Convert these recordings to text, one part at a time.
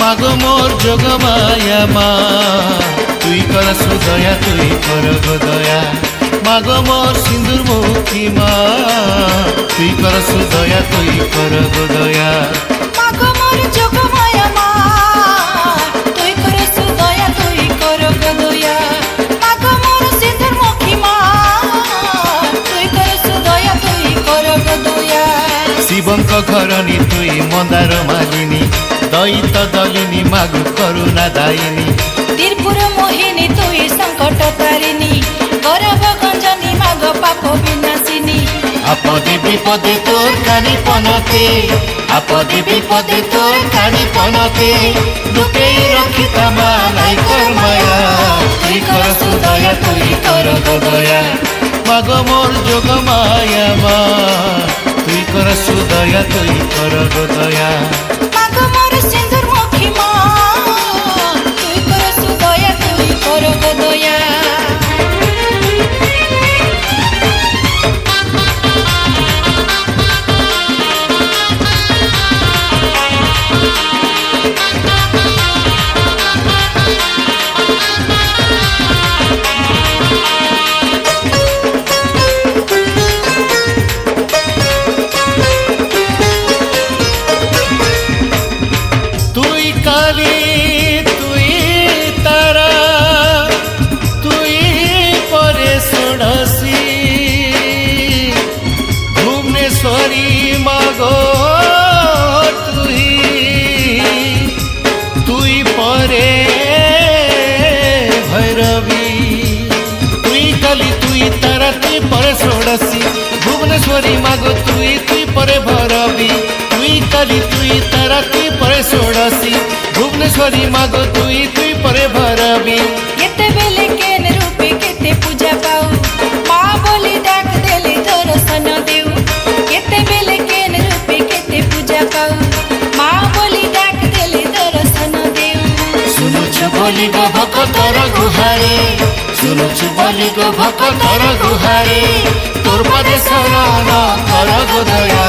মাগো মোর যোগমায়া মা তুই কর সুদয়া তুই কর দয়া মাগো মোর সিন্দুর মুখী মা তুই কর সুদয়া তুই কর দয়া মাগো মোর যোগমায়া মা তুই করে সুদয়া তুই কর দয়া মাগো মোর সিন্ধুর মুখী মা তুই করে সুদয়া তুই কর দয়া শিবঙ্ক ঘরণী তুই মন্দার মালিনী দয়িত দলিনী মাগো করুণা দায়িনী ত্রিপুর মোহিনী তুই সংকট তারিণী গৌরব গঞ্জনী মাগো পাপ বিনাশিনী আপদে বিপদে তোর কানি পনতে আপদে বিপদে তোর কানি পনতে দুটেই রক্ষিতা মা নাই কর মায়া তুই কর সুদয়া তুই কর দয়া মাগো মোর যোগমায়া মা তুই কর সুদয়া তুই কর দয়া মাগো মোর সিন্ধুর মুখী মা তুই কর সুদয়া তুই কর দয়া তুই কালী তুই তারা তুই পরে ষোড়শী ভুবনেশ্বরী মাগো তুই তুই পরে ভৈরবী তুই কালী তুই তারা তুই পরে ষোড়শী ভুবনেশ্বরী মাগো তুই তুই পরে ভৈরবী তুই কালী তুই তারা তুই পরে ষোড়শী ভুবনেশ্বরী মাগো তুই তুই পরে ভৈরবী কেতে বেলে কেন রূপে কেতে পূজা পাও মা বলি ডাক দেলে দর্শন দেউ কেতে বেলে কেন রূপে কেতে পূজা পাও মা বলি ডাক দেলে দর্শন দেউ শুনুছু বলি গো ভকতর গুহারে শুনুছু বলি গো ভকতর গুহারে তোর পদে শরণ কর গো দয়া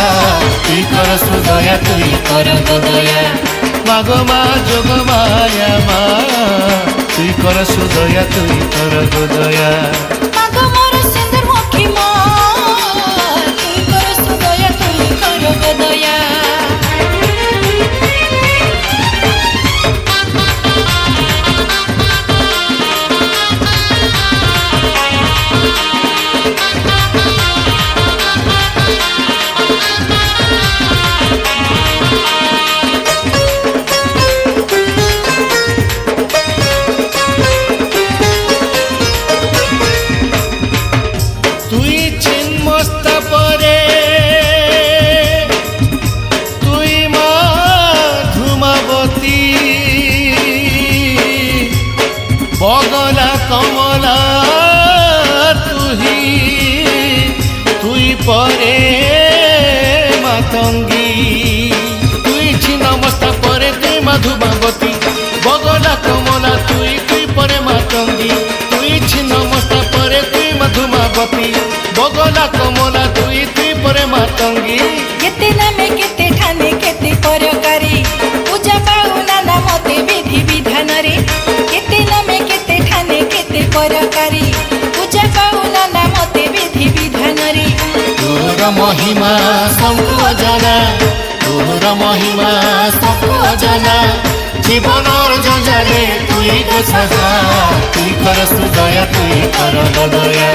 তুই কর সুদয়া তুই কর গো দয়া মাগো মা যোগমায়া মা তুই কর সুদয়া তুই কর গো দয়া মাগো মোর সিন্ধুর মুখী মা তুই কর সুদয়া তুই কর দয়া তুই চিন্মস্ত পরে তুই মা ধূমাবতী বগলা কমলা তুই তুই পরে মাতঙ্গী তুই ছিন্নমস্ত পরে তুই মধুমাবতী বগলা কমলা তুই তুই পরে মাতঙ্গী তুই ছিন্নমস্ত পরে তুই মধুমাবতী বগলা কমলা তুই তুই পরে মাতঙ্গী কেতে নামে কেতে ঠানে কেতে পরকারি পূজা পাও নানা মতে বিধি বিধানরে কেতে নামে কেতে ঠানে কেতে পরকারি পূজা পাও নানা মতে বিধি বিধানরে তোর মহিমা সবকু জানা তোর মহিমা সবকু জানা জীবনর জঞ্জালে তুই গো সাজা তুই কর সুদয়া তুই কর দয়া